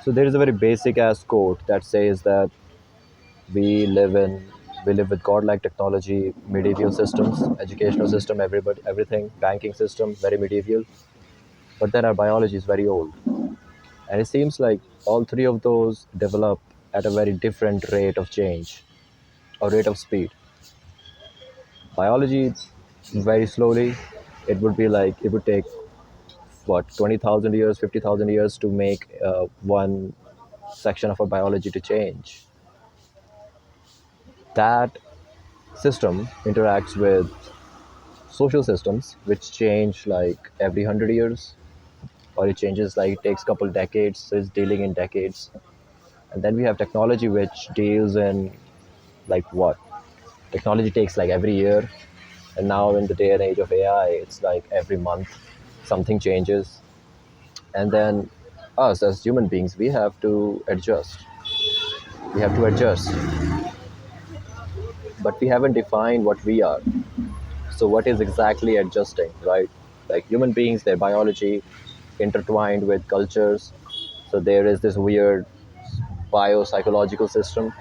So there is a very basic ass quote that says that we live in we live with godlike technology, medieval systems, educational system, everybody, everything, banking system, very medieval. But then our biology is very old, and it seems like all three of those develop at a very different rate of change or rate of speed. Biology, very slowly. It would be like it would take what 20,000 years, 50,000 years to make one section of a biology to change. That system interacts with social systems which change like every 100 years, or it changes like it takes a couple decades, so it's dealing in decades. And then we have technology which deals in like what technology takes like every year. And now in the day and age of AI, it's like every month something changes. And then us as human beings, we have to adjust, but we haven't defined what we are. So what is exactly adjusting, right? Like human beings, their biology intertwined with cultures. So there is this weird biopsychological system.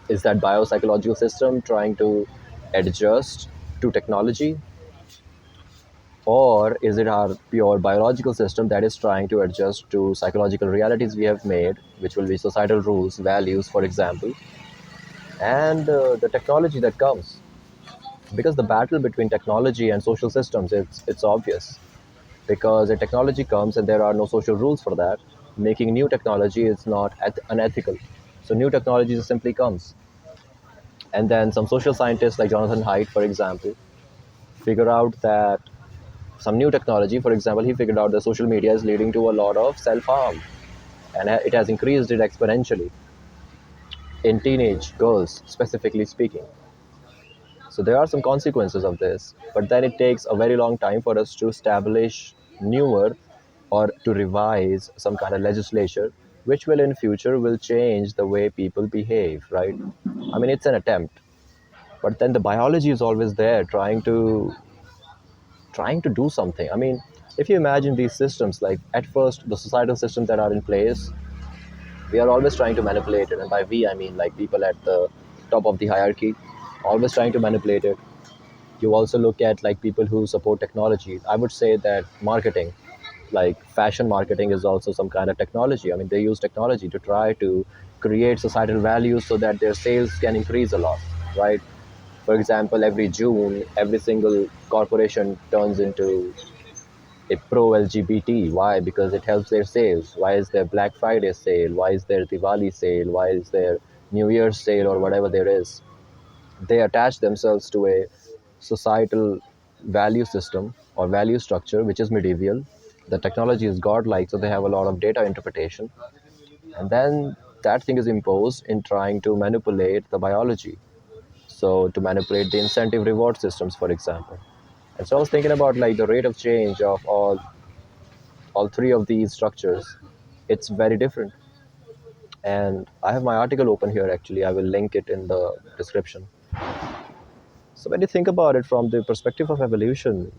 Is that biopsychological system trying to adjust to technology, or is it our pure biological system that is trying to adjust to psychological realities we have made, which will be societal rules, values, for example, and the technology that comes? Because the battle between technology and social systems, it's obvious. Because a technology comes and there are no social rules for that, making new technology is not unethical. So new technology just simply comes. And then some social scientists like Jonathan Haidt, for example, figure out that some new technology, for example, he figured out that social media is leading to a lot of self-harm, and it has increased it exponentially in teenage girls, specifically speaking. So there are some consequences of this, but then it takes a very long time for us to establish newer or to revise some kind of legislature which will in future will change the way people behave, right? I mean, it's an attempt, but then the biology is always there trying to do something. I mean, if you imagine these systems, like at first the societal systems that are in place, we are always trying to manipulate it, and by we I mean like people at the top of the hierarchy, always trying to manipulate it. You also look at like people who support technology. I would say that marketing, like fashion marketing, is also some kind of technology. I mean, they use technology to try to create societal values so that their sales can increase a lot, right? For example, every June, every single corporation turns into a pro LGBT. Why? Because it helps their sales. Why is there Black Friday sale? Why is there Diwali sale? Why is there New Year's sale or whatever there is? They attach themselves to a societal value system or value structure which is medieval. The technology is godlike, so they have a lot of data interpretation. And then that thing is imposed in trying to manipulate the biology. So to manipulate the incentive reward systems, for example. And so I was thinking about like the rate of change of all three of these structures. It's very different. And I have my article open here actually. I will link it in the description. So when you think about it from the perspective of evolution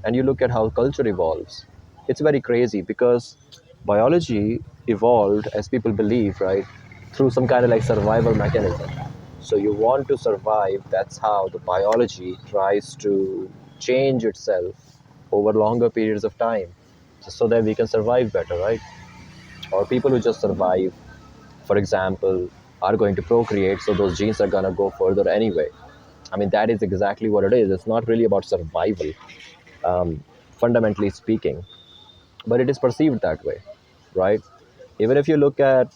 and you look at how culture evolves, it's very crazy because biology evolved as people believe, right? Through some kind of like survival mechanism. So you want to survive, that's how the biology tries to change itself over longer periods of time, just so that we can survive better, right? Or people who just survive, for example, are going to procreate, so those genes are going to go further anyway. I mean, that is exactly what it is. It's not really about survival, fundamentally speaking, but it is perceived that way, right? Even if you look at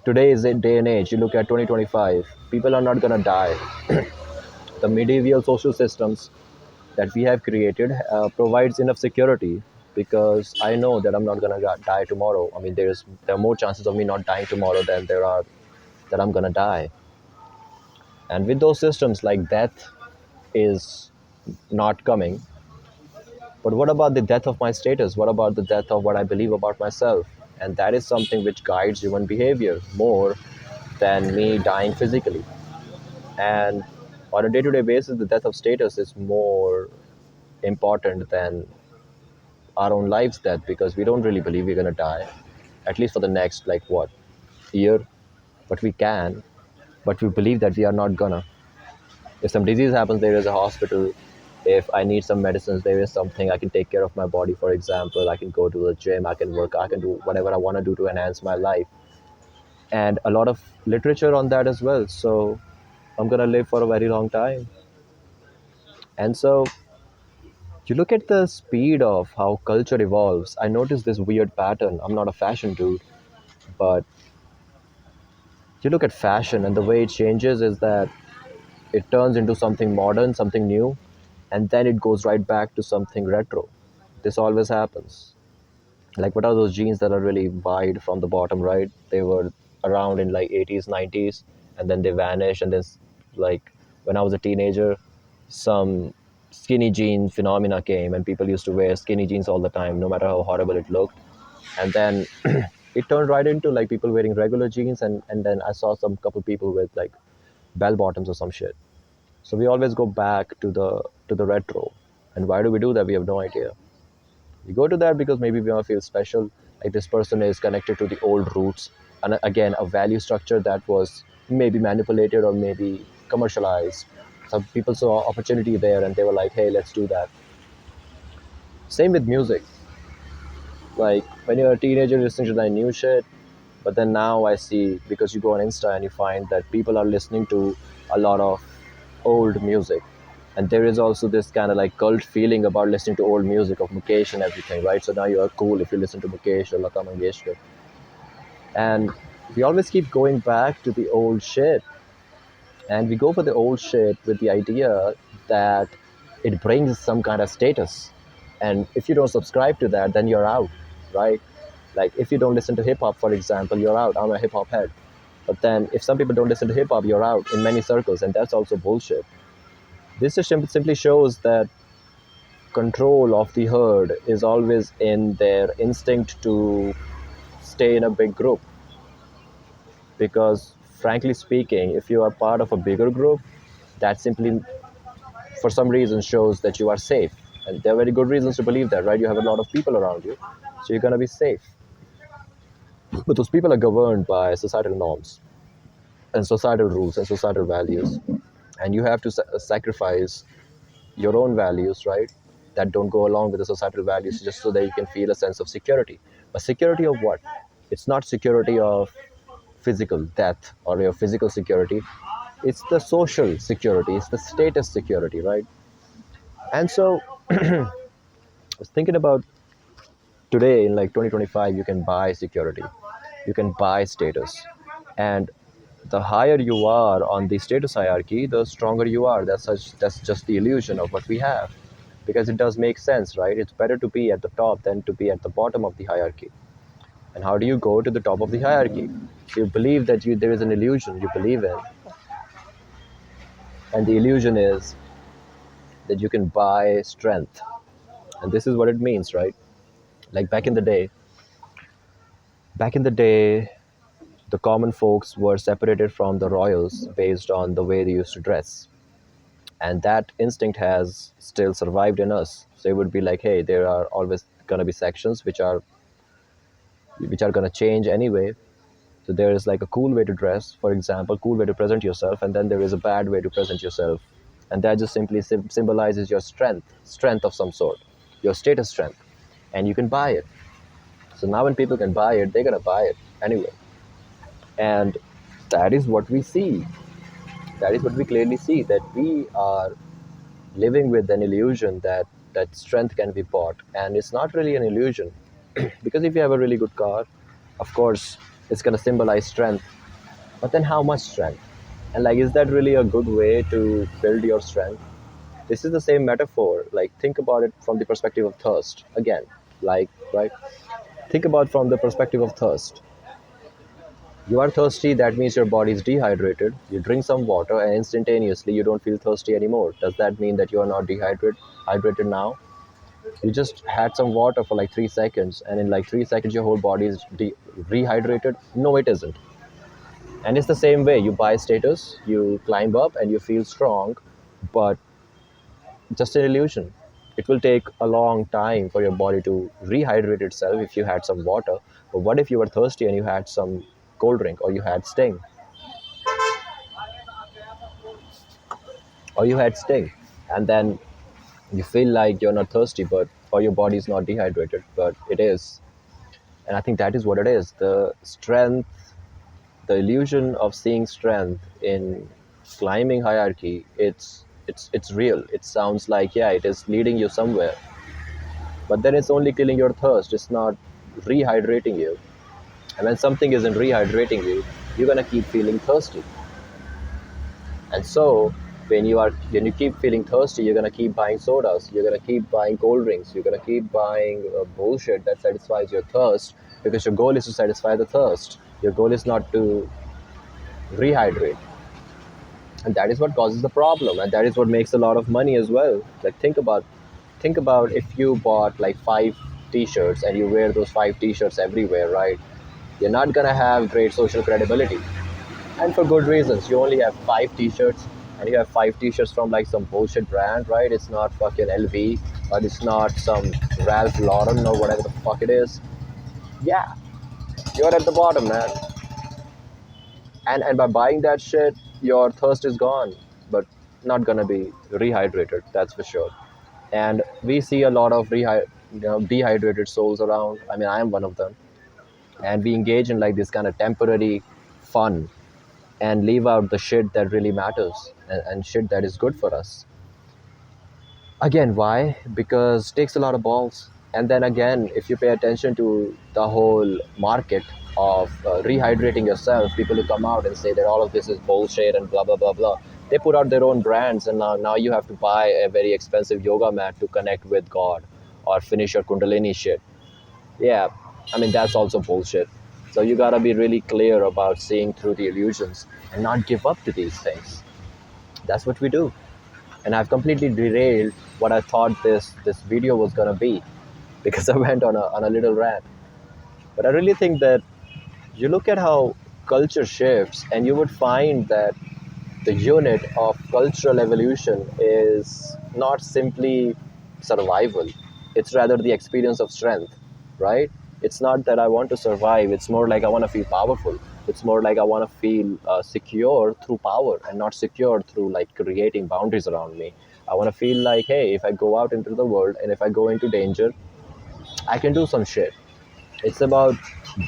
today's day and age, you look at 2025, people are not going to die. The medieval social systems that we have created provides enough security because I know that I'm not going to die tomorrow. I mean, there are more chances of me not dying tomorrow than there are that I'm going to die. And with those systems, like death is not coming. But what about the death of my status? What about the death of what I believe about myself? And that is something which guides human behavior more than me dying physically. And on a day to day basis, the death of status is more important than our own lives death because we don't really believe we're going to die, at least for the next, like, what, year. But we can, but we believe that we are not gonna. If some disease happens, there is a hospital. If I need some medicines, there is something. I can take care of my body, for example. I can go to the gym, I can work, I can do whatever I want to do to enhance my life. And a lot of literature on that as well. So I'm gonna live for a very long time. And so you look at the speed of how culture evolves. I notice this weird pattern. I'm not a fashion dude, but you look at fashion and the way it changes is that it turns into something modern, something new, and then it goes right back to something retro. This always happens. Like, what are those jeans that are really wide from the bottom, right? They were around in like 80s, 90s, and then they vanished. And then, like, when I was a teenager, some skinny jean phenomena came, and people used to wear skinny jeans all the time, no matter how horrible it looked. And then it turned right into like people wearing regular jeans, and then I saw some couple people with like bell bottoms or some shit. So we always go back to the retro. And why do we do that? We have no idea. We go to that because maybe we want to feel special, like this person is connected to the old roots, and again, a value structure that was maybe manipulated or maybe commercialized. Some people saw opportunity there and they were like, hey, let's do that. Same with music. Like, when you're a teenager listening to that new shit, but then now I see, because you go on Insta and you find that people are listening to a lot of old music. And there is also this kind of like cult feeling about listening to old music of Mukesh and everything, right? So now you are cool if you listen to Mukesh or Lata Mangeshkar. And we always keep going back to the old shit. And we go for the old shit with the idea that it brings some kind of status. And if you don't subscribe to that, then you're out, right? Like, if you don't listen to hip hop, for example, you're out. I'm a hip hop head. But then if some people don't listen to hip hop, you're out in many circles. And that's also bullshit. This just simply shows that control of the herd is always in their instinct to stay in a big group. Because, frankly speaking, if you are part of a bigger group, that simply, for some reason, shows that you are safe. And there are very good reasons to believe that, right? You have a lot of people around you, so you're going to be safe. But those people are governed by societal norms and societal rules and societal values. And you have to sacrifice your own values, right? That don't go along with the societal values just so that you can feel a sense of security. But security of what? It's not security of physical death or your physical security. It's the social security. It's the status security, right? And so I was thinking about today in like 2025, you can buy security, you can buy status. And the higher you are on the status hierarchy, the stronger you are. That's just the illusion of what we have, because it does make sense, right? It's better to be at the top than to be at the bottom of the hierarchy. And how do you go to the top of the hierarchy? You believe that there is an illusion you believe in, and the illusion is that you can buy strength. And this is what it means, right? Like, back in the day, the common folks were separated from the royals based on the way they used to dress. And that instinct has still survived in us. So it would be like, hey, there are always going to be sections which are going to change anyway. So there is like a cool way to dress, for example, cool way to present yourself, and then there is a bad way to present yourself. And that just simply symbolizes your strength of some sort, your status strength. And you can buy it. So now when people can buy it, they're going to buy it anyway. And that is what we see. That is what we clearly see, that we are living with an illusion that strength can be bought. And it's not really an illusion. Because if you have a really good car, of course, it's going to symbolize strength. But then how much strength? And like, is that really a good way to build your strength? This is the same metaphor. Like, think about it from the perspective of thirst. Again, like, right? Think about from the perspective of thirst. You are thirsty, that means your body is dehydrated. You drink some water and instantaneously you don't feel thirsty anymore. Does that mean that you are not hydrated now? You just had some water for like 3 seconds, and in like 3 seconds your whole body is rehydrated. No, it isn't. And it's the same way. You buy status, you climb up and you feel strong, but just an illusion. it will take a long time for your body to rehydrate itself if you had some water. But what if you were thirsty and you had some cold drink, or you had Sting, or you had Sting, and then you feel like you're not thirsty, but or your body is not dehydrated, but it is. And I think that is what it is. The strength, the illusion of seeing strength in climbing hierarchy, it's real. It sounds like, yeah, it is leading you somewhere, but then it's only killing your thirst. It's not rehydrating you. And when something isn't rehydrating you, you're gonna keep feeling thirsty. And so when you keep feeling thirsty, you're gonna keep buying sodas, you're gonna keep buying cold drinks, you're gonna keep buying bullshit that satisfies your thirst, because your goal is to satisfy the thirst. Your goal is not to rehydrate, and that is what causes the problem, and that is what makes a lot of money as well. Like think about if you bought like five t-shirts and you wear those five t-shirts everywhere, right? You're not gonna have great social credibility, and for good reasons. You only have five t-shirts, and you have five t-shirts from like some bullshit brand, right? It's not fucking LV, or it's not some Ralph Lauren or whatever the fuck it is. Yeah, you're at the bottom, man. And by buying that shit, your thirst is gone, but not gonna be rehydrated, that's for sure. And we see a lot of dehydrated souls around. I mean, I am one of them. And we engage in like this kind of temporary fun, and leave out the shit that really matters, and shit that is good for us. Again, why? Because it takes a lot of balls. And then again, if you pay attention to the whole market of rehydrating yourself, people who come out and say that all of this is bullshit and blah blah blah blah, they put out their own brands, and now you have to buy a very expensive yoga mat to connect with God, or finish your kundalini shit. Yeah, I mean, that's also bullshit. So you gotta be really clear about seeing through the illusions and not give up to these things. That's what we do. And I've completely derailed what I thought this video was gonna be, because I went on a little rant. But I really think that you look at how culture shifts, and you would find that the unit of cultural evolution is not simply survival, it's rather the experience of strength, right? It's not that I want to survive, it's more like I want to feel powerful. It's more like I want to feel secure through power, and not secure through like creating boundaries around me. I want to feel like, hey, if I go out into the world and if I go into danger, I can do some shit. It's about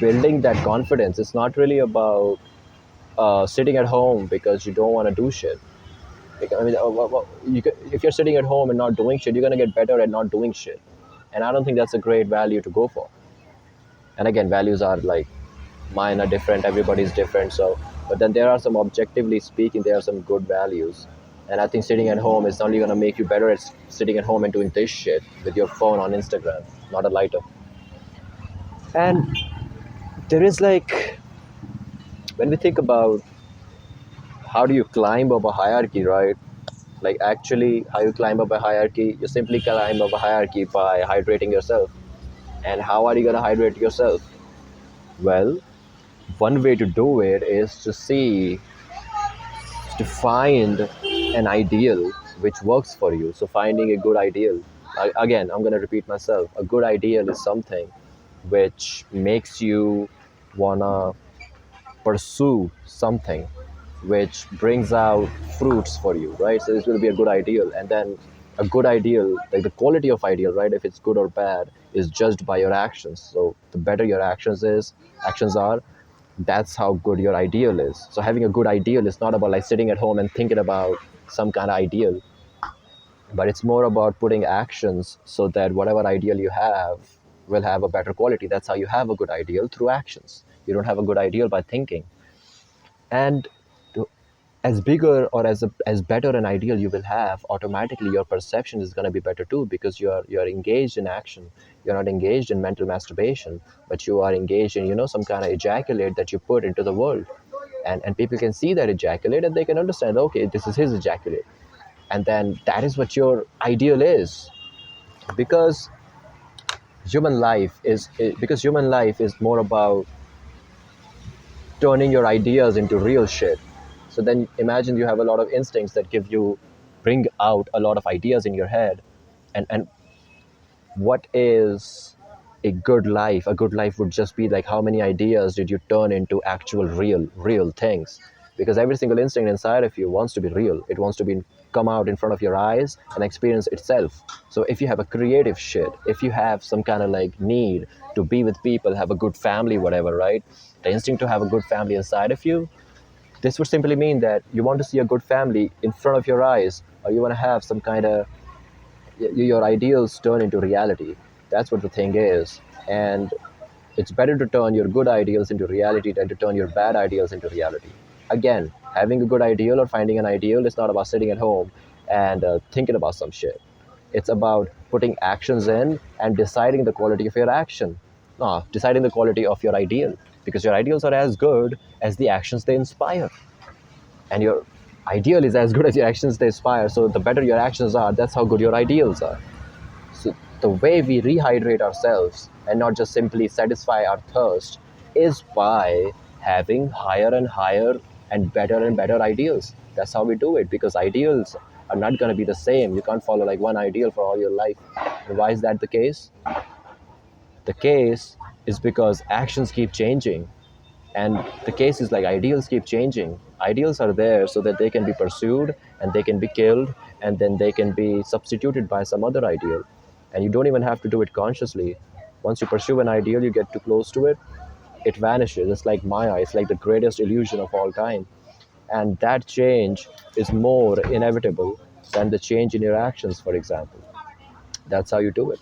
building that confidence. It's not really about sitting at home because you don't want to do shit. Like, I mean, if you're sitting at home and not doing shit, you're gonna get better at not doing shit. And I don't think that's a great value to go for. And again, values are like, mine are different, everybody's different. So, but then there are some, objectively speaking, there are some good values. And I think sitting at home is only gonna make you better at sitting at home and doing this shit with your phone on Instagram, not a lighter. And there is like, when we think about how do you climb up a hierarchy, right? Like, actually, how you climb up a hierarchy, you simply climb up a hierarchy by hydrating yourself. And how are you going to hydrate yourself? Well, one way to do it is to find an ideal which works for you. So finding a good ideal. Again, I'm going to repeat myself. A good ideal is something which makes you wanna pursue something, which brings out fruits for you, right? So this will be a good ideal. And then a good ideal, like the quality of ideal, right, if it's good or bad, is judged by your actions. So the better your actions are, that's how good your ideal is. So having a good ideal is not about like sitting at home and thinking about some kind of ideal, but it's more about putting actions so that whatever ideal you have will have a better quality. That's how you have a good ideal, through actions. You don't have a good ideal by thinking. And to, as bigger or as better an ideal you will have, automatically your perception is going to be better too, because you're engaged in action. You're not engaged in mental masturbation, but you are engaged in, some kind of ejaculate that you put into the world. And people can see that ejaculate, and they can understand, okay, this is his ejaculate. And then that is what your ideal is. Because human life is more about turning your ideas into real shit. So then imagine you have a lot of instincts that bring out a lot of ideas in your head. And what is a good life? A good life would just be like, how many ideas did you turn into actual real things? Because every single instinct inside of you wants to be real. It wants to be come out in front of your eyes and experience itself. So if you have a creative shit, if you have some kind of like need to be with people, have a good family, whatever, right? The instinct to have a good family inside of you, this would simply mean that you want to see a good family in front of your eyes, or you want to have some kind of your ideals turn into reality. That's what the thing is. And it's better to turn your good ideals into reality than to turn your bad ideals into reality. Again, having a good ideal or finding an ideal is not about sitting at home and thinking about some shit. It's about putting actions in and deciding the quality of your action. No, deciding the quality of your ideal. Because your ideals are as good as the actions they inspire. And your ideal is as good as your actions they inspire. So the better your actions are, that's how good your ideals are. So the way we rehydrate ourselves and not just simply satisfy our thirst is by having higher and higher and better ideals. That's how we do it, because ideals are not going to be the same. You can't follow like one ideal for all your life. And why is that the case? The case is because actions keep changing. And the case is like ideals keep changing. Ideals are there so that they can be pursued and they can be killed and then they can be substituted by some other ideal. And you don't even have to do it consciously. Once you pursue an ideal, you get too close to it, it vanishes. It's like Maya, it's like the greatest illusion of all time. And that change is more inevitable than the change in your actions, for example. That's how you do it.